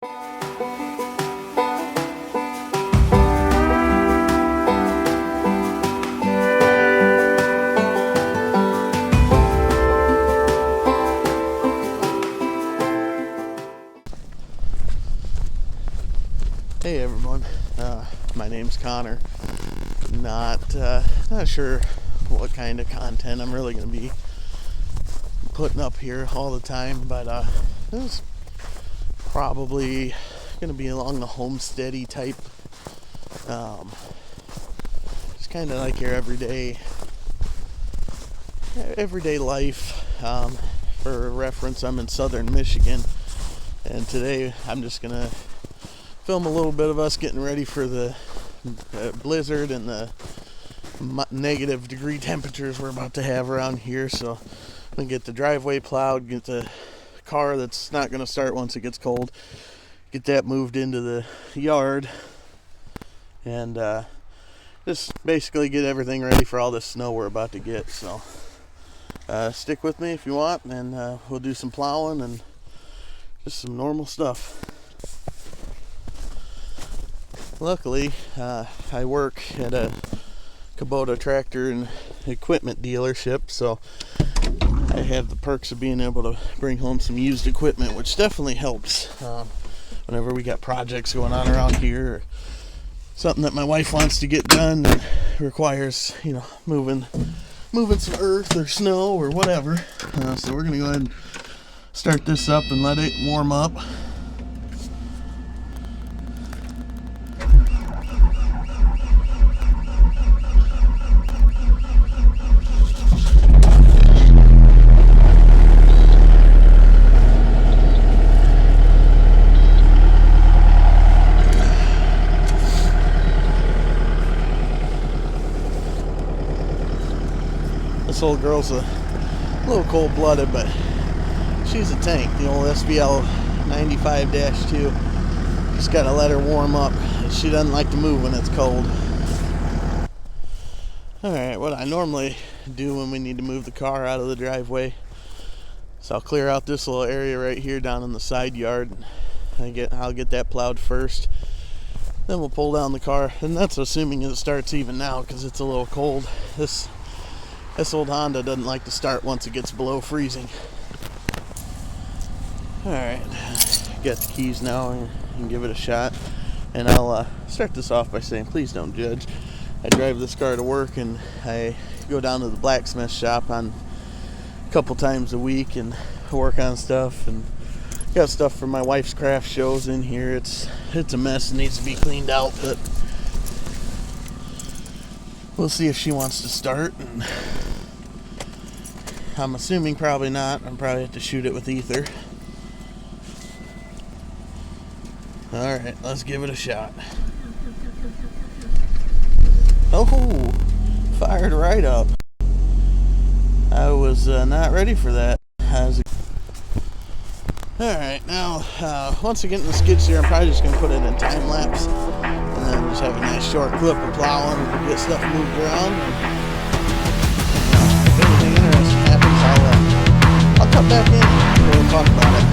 Hey everyone, my name's Connor. Not sure what kind of content I'm really going to be putting up here all the time, but this is probably going to be along the homesteady type, just kind of like your everyday life. For reference, I'm in southern Michigan, and today I'm just going to film a little bit of us getting ready for the blizzard and the negative degree temperatures we're about to have around here. So I'm going to get the driveway plowed, get the car that's not going to start once it gets cold, get that moved into the yard, and just basically get everything ready for all this snow we're about to get. So stick with me if you want, and we'll do some plowing and just some normal stuff. Luckily, I work at a Kubota tractor and equipment dealership, so I have the perks of being able to bring home some used equipment, which definitely helps whenever we got projects going on around here, or something that my wife wants to get done that requires, moving some earth or snow or whatever. So we're gonna go ahead and start this up and let it warm up. This old girl's a little cold-blooded, but she's a tank. The old SVL 95-2. Just gotta let her warm up. She doesn't like to move when it's cold. Alright, what I normally do when we need to move the car out of the driveway, so I'll clear out this little area right here down in the side yard. I'll get that plowed first. Then we'll pull down the car, and that's assuming it starts even now because it's a little cold. This old Honda doesn't like to start once it gets below freezing. Alright, got the keys now and give it a shot. And I'll start this off by saying, please don't judge. I drive this car to work, and I go down to the blacksmith shop a couple times a week and work on stuff. And got stuff for my wife's craft shows in here. It's a mess and needs to be cleaned out, but we'll see if she wants to start. And I'm assuming probably not. I'll probably have to shoot it with ether. Alright, let's give it a shot. Oh, fired right up. I was not ready for that. Alright, now, once I get in the skid steer, I'm probably just going to put it in time lapse. And then just have a nice short clip of plowing and get stuff moved around. If anything interesting happens, I'll come back in and we'll talk about it.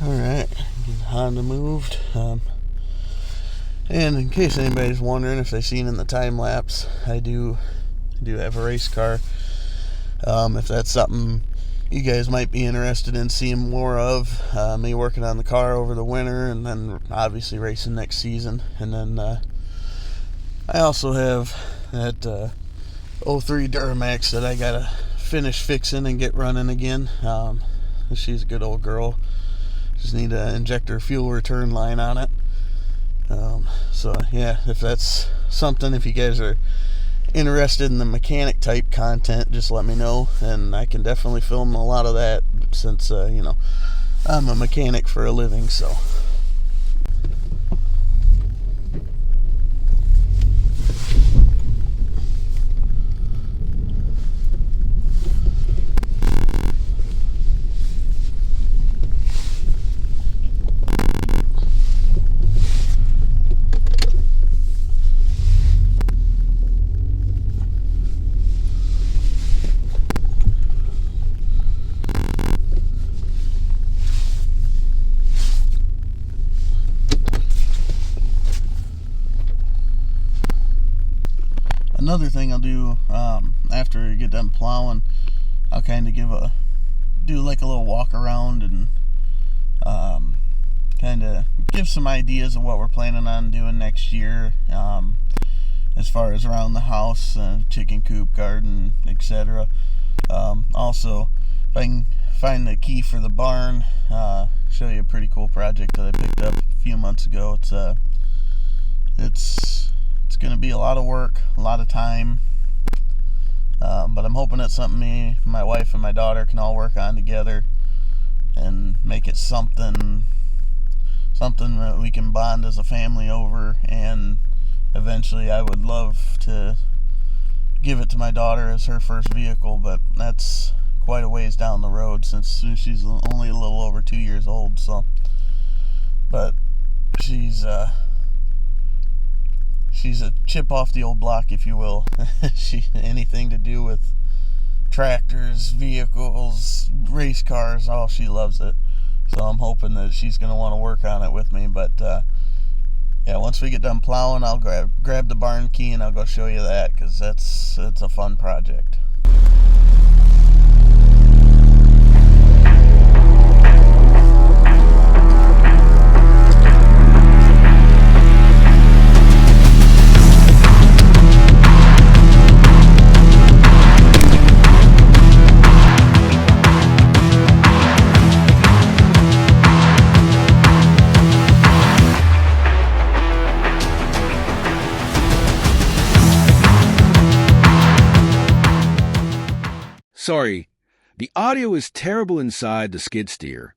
Alright, Honda moved. And in case anybody's wondering if they've seen in the time lapse, I do have a race car. If that's something you guys might be interested in seeing more of, me working on the car over the winter and then obviously racing next season. And then I also have that 03 Duramax that I gotta finish fixing and get running again. She's a good old girl. Just need to inject her fuel return line on it. So yeah, if that's something, if you guys are interested in the mechanic type content, just let me know, and I can definitely film a lot of that since I'm a mechanic for a living. So another thing I'll do after I get done plowing, I'll kind of do like a little walk around and kind of give some ideas of what we're planning on doing next year, as far as around the house, chicken coop, garden, etc. Also, if I can find the key for the barn, show you a pretty cool project that I picked up a few months ago. It's going to be a lot of work, a lot of time, but I'm hoping it's something me, my wife, and my daughter can all work on together and make it something that we can bond as a family over. And eventually I would love to give it to my daughter as her first vehicle, but that's quite a ways down the road since she's only a little over 2 years old. So, but she's a chip off the old block, if you will. Anything to do with tractors, vehicles, race cars, she loves it. So I'm hoping that she's going to want to work on it with me. But yeah, once we get done plowing, I'll grab the barn key and I'll go show you that, because it's a fun project. Sorry, the audio is terrible inside the skid steer.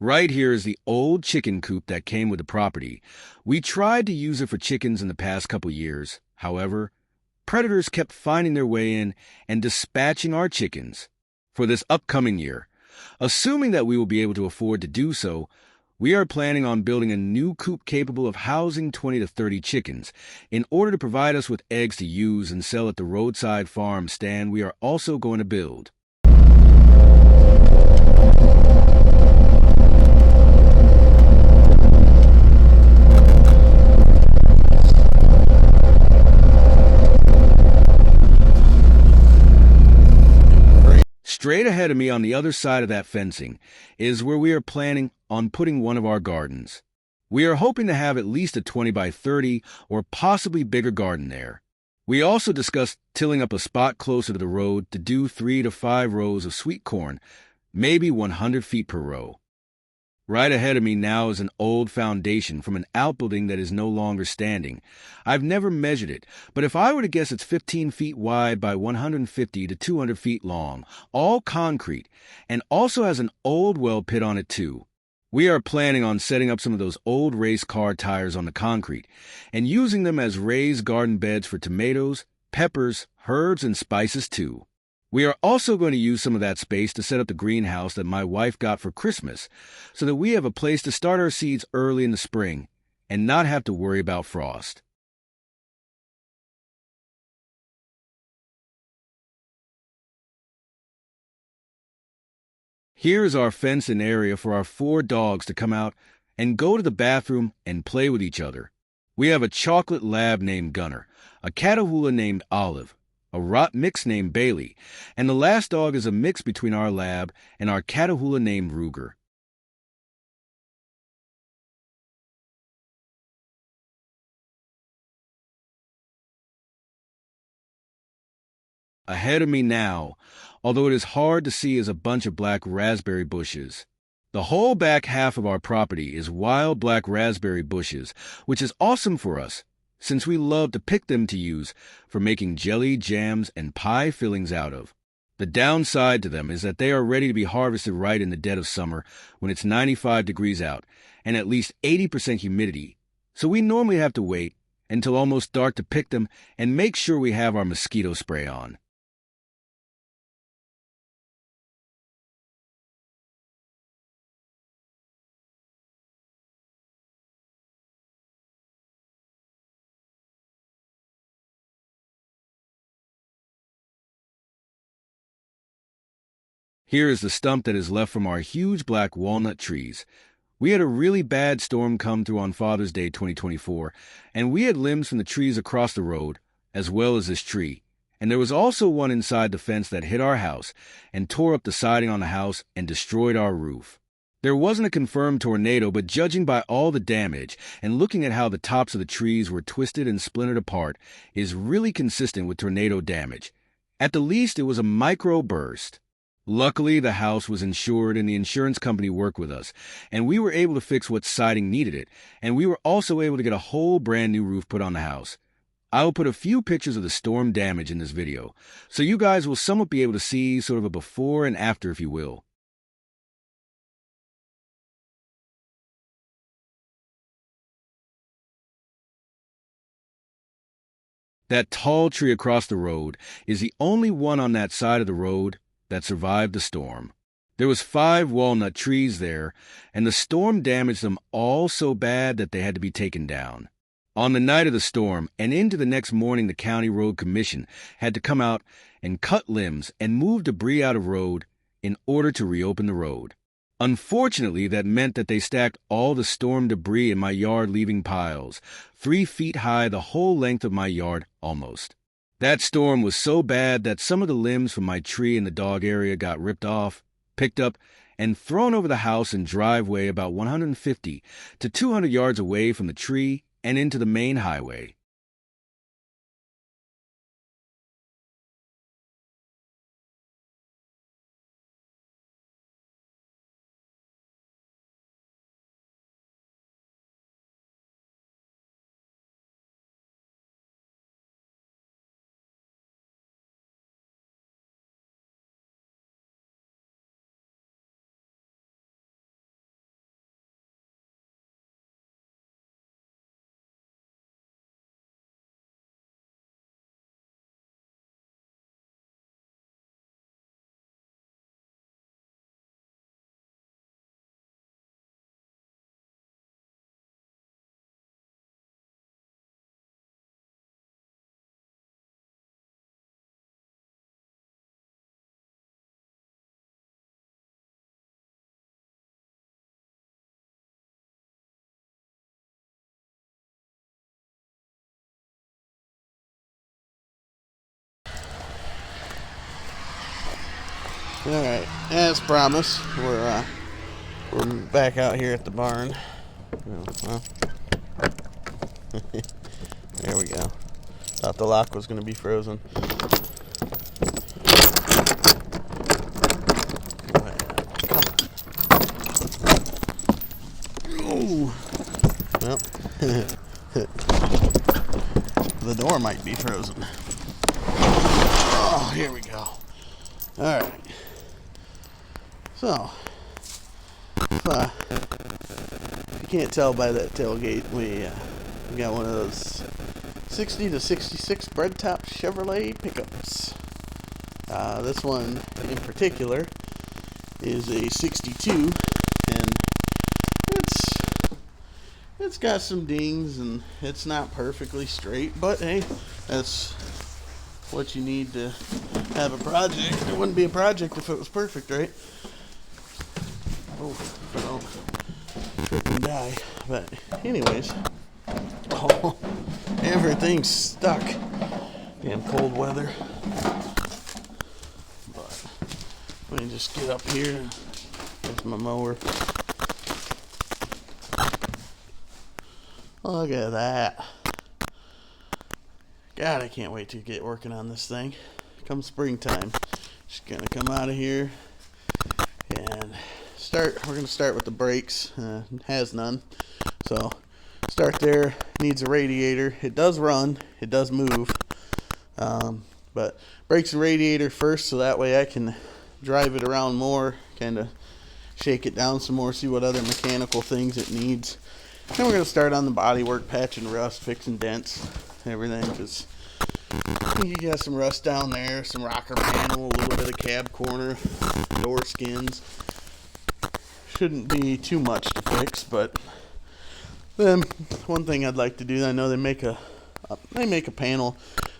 Right here is the old chicken coop that came with the property. We tried to use it for chickens in the past couple years. However, predators kept finding their way in and dispatching our chickens. For this upcoming year, assuming that we will be able to afford to do so, we are planning on building a new coop capable of housing 20 to 30 chickens. In order to provide us with eggs to use and sell at the roadside farm stand we are also going to build. Straight ahead of me on the other side of that fencing is where we are planning on putting one of our gardens. We are hoping to have at least a 20 by 30 or possibly bigger garden there. We also discussed tilling up a spot closer to the road to do 3 to 5 rows of sweet corn, maybe 100 feet per row. Right ahead of me now is an old foundation from an outbuilding that is no longer standing. I've never measured it, but if I were to guess, it's 15 feet wide by 150 to 200 feet long, all concrete, and also has an old well pit on it too. We are planning on setting up some of those old race car tires on the concrete and using them as raised garden beds for tomatoes, peppers, herbs, and spices too. We are also going to use some of that space to set up the greenhouse that my wife got for Christmas so that we have a place to start our seeds early in the spring and not have to worry about frost. Here is our fenced-in area for our 4 dogs to come out and go to the bathroom and play with each other. We have a chocolate lab named Gunner, a Catahoula named Olive, a rot mix named Bailey, and the last dog is a mix between our lab and our Catahoula named Ruger. Ahead of me now, although it is hard to see, is a bunch of black raspberry bushes. The whole back half of our property is wild black raspberry bushes, which is awesome for us, since we love to pick them to use for making jelly, jams, and pie fillings out of. The downside to them is that they are ready to be harvested right in the dead of summer when it's 95 degrees out and at least 80% humidity, so we normally have to wait until almost dark to pick them and make sure we have our mosquito spray on. Here is the stump that is left from our huge black walnut trees. We had a really bad storm come through on Father's Day 2024, and we had limbs from the trees across the road, as well as this tree. And there was also one inside the fence that hit our house and tore up the siding on the house and destroyed our roof. There wasn't a confirmed tornado, but judging by all the damage and looking at how the tops of the trees were twisted and splintered apart is really consistent with tornado damage. At the least, it was a micro burst. Luckily, the house was insured and the insurance company worked with us, and we were able to fix what siding needed it, and we were also able to get a whole brand new roof put on the house. I will put a few pictures of the storm damage in this video, so you guys will somewhat be able to see sort of a before and after, if you will. That tall tree across the road is the only one on that side of the road that survived the storm. There was 5 walnut trees there, and the storm damaged them all so bad that they had to be taken down. On the night of the storm and into the next morning, the County Road Commission had to come out and cut limbs and move debris out of road in order to reopen the road. Unfortunately, that meant that they stacked all the storm debris in my yard, leaving piles 3 feet high the whole length of my yard almost. That storm was so bad that some of the limbs from my tree in the dog area got ripped off, picked up, and thrown over the house and driveway about 150 to 200 yards away from the tree and into the main highway. Alright, as promised, we're back out here at the barn. Well, there we go. Thought the lock was going to be frozen. Ooh. Well, the door might be frozen. Oh, here we go. Alright. So, if you can't tell by that tailgate, we got one of those 60 to 66 bread top Chevrolet pickups. This one in particular is a 62, and it's got some dings and it's not perfectly straight, but hey, that's what you need to have a project. It wouldn't be a project if it was perfect, right? Oh, trip and die. But anyways, Oh, everything's stuck. Damn cold weather. But let me just get up here. There's my mower. Look at that. God, I can't wait to get working on this thing. Come springtime. Just gonna come out of here and start. We're gonna start with the brakes. Has none. So start there. Needs a radiator. It does run. It does move. But brakes and radiator first, so that way I can drive it around more, kind of shake it down some more, see what other mechanical things it needs. Then we're going to start on the body work, patching rust, fixing dents, everything, because you got some rust down there, some rocker panel, a little bit of cab corner, door skins. Shouldn't be too much to fix, but then one thing I'd like to do, I know they make a panel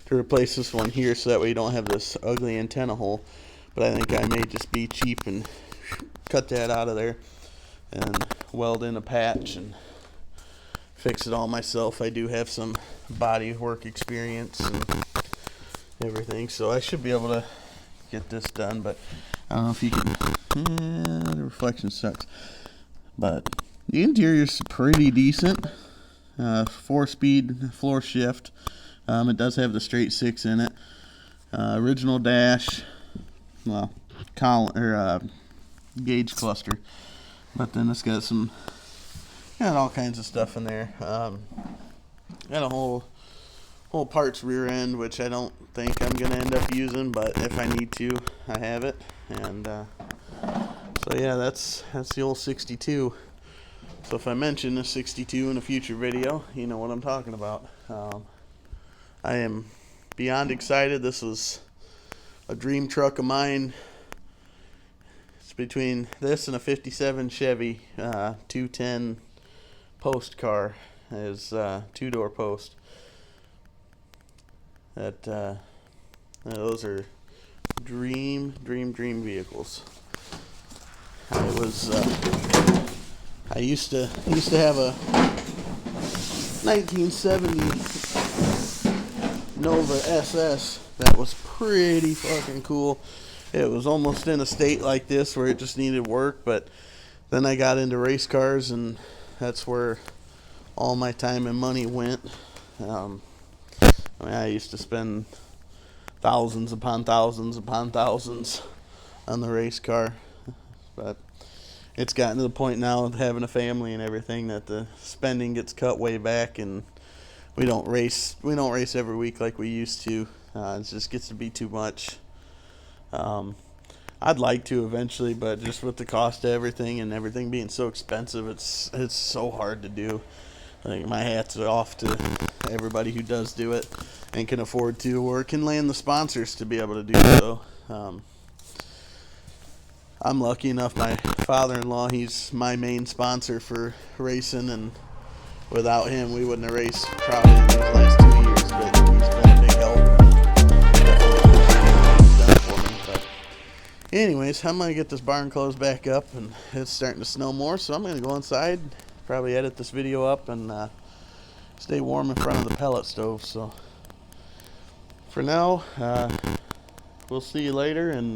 to replace this one here, so that way you don't have this ugly antenna hole. But I think I may just be cheap and cut that out of there and weld in a patch and fix it all myself. I do have some body work experience and everything, so I should be able to get this done. But I don't know if you can. Yeah, the reflection sucks, but the interior's pretty decent. 4-speed floor shift. It does have the straight 6 in it. Original dash, well, gauge cluster. But then it's got all kinds of stuff in there. Got a whole parts rear end, which I don't think I'm gonna end up using, but if I need to, I have it. And so yeah, that's the old 62. So if I mention the 62 in a future video, you know what I'm talking about. I am beyond excited. This was a dream truck of mine. It's between this and a 57 Chevy 210 post car. Is 2-door post. Those are dream vehicles. I used to have a 1970 Nova SS that was pretty fucking cool. It was almost in a state like this where it just needed work, but then I got into race cars, and that's where all my time and money went. I used to spend thousands upon thousands upon thousands on the race car, but it's gotten to the point now with having a family and everything that the spending gets cut way back, and we don't race every week like we used to. It just gets to be too much. I'd like to eventually, but just with the cost of everything and everything being so expensive, it's so hard to do. Like, my hat's off to everybody who does do it and can afford to, or can land the sponsors to be able to do so. I'm lucky enough, my father-in-law, he's my main sponsor for racing, and without him we wouldn't have raced probably in these last 2 years, but he's been a big help. Definitely appreciate what he's done for me. But anyways, I'm going to get this barn closed back up, and it's starting to snow more, so I'm going to go inside, probably edit this video up, and stay warm in front of the pellet stove. So for now, we'll see you later, and